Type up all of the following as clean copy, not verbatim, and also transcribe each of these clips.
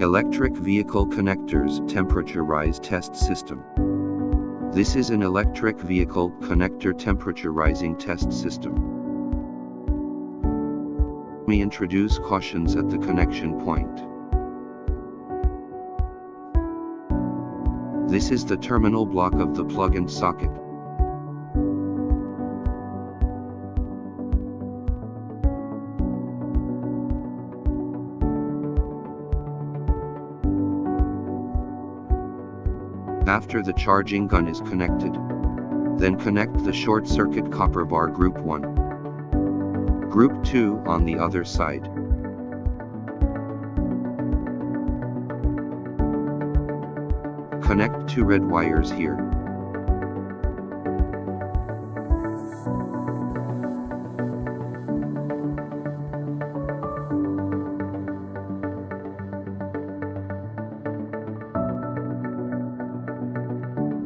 Electric Vehicle Connectors Temperature Rise Test System. This is an electric vehicle connector temperature rising test system. We introduce cautions at the connection point. This is the terminal block of the plug-in socket. After the charging gun is connected, then connect the short circuit copper bar group 1. Group 2 on the other side. Connect 2 red wires here.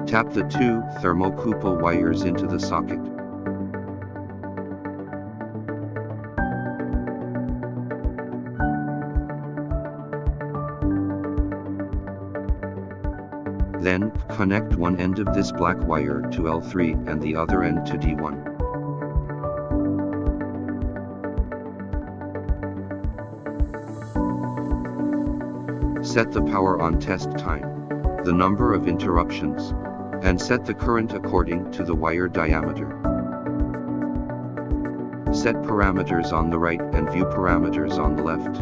Tap the 2 thermocouple wires into the socket. Then, connect one end of this black wire to L3 and the other end to D1. Set the power on test time, the number of interruptions, and set the current according to the wire diameter. Set parameters on the right and view parameters on the left.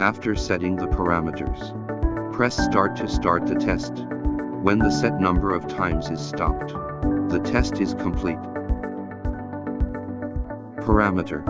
After setting the parameters, press start to start the test. When the set number of times is stopped, the test is complete. Parameter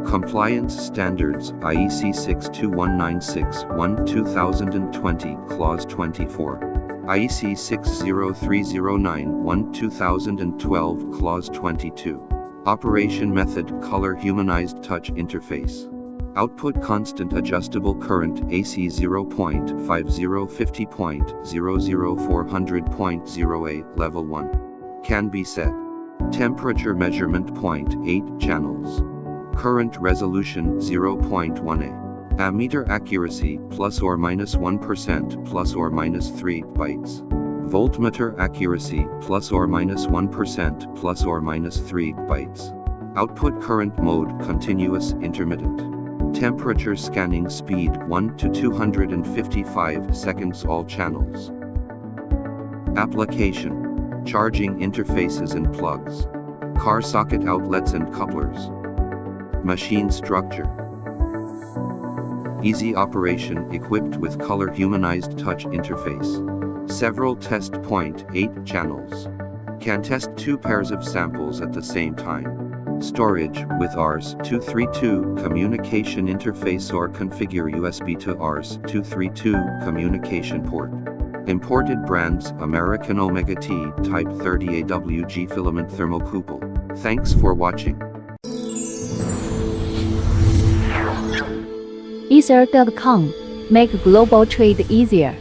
Compliance Standards IEC62196 2020 Clause 24. IEC62309 2012 Clause 22. Operation Method Color Humanized Touch Interface. Output Constant Adjustable Current AC 0.50.00400.08 Level 1. Can be set. Temperature Measurement Point 8 channels. Current Resolution 0.1A. Ammeter accuracy plus or minus 1% plus or minus 3 bytes. Voltmeter accuracy plus or minus 1% plus or minus 3 bytes. Output current mode continuous intermittent. Temperature scanning speed 1 to 255 seconds all channels. Application: charging interfaces and plugs. Car socket outlets and couplers. Machine structure: easy operation equipped with color humanized touch interface. Several test point 8 channels. Can test 2 pairs of samples at the same time. Storage with RS-232 communication interface or configure USB to RS-232 communication port. Imported brands: American Omega T Type 30 AWG filament thermocouple. Thanks for watching. Ether.com. Make global trade easier.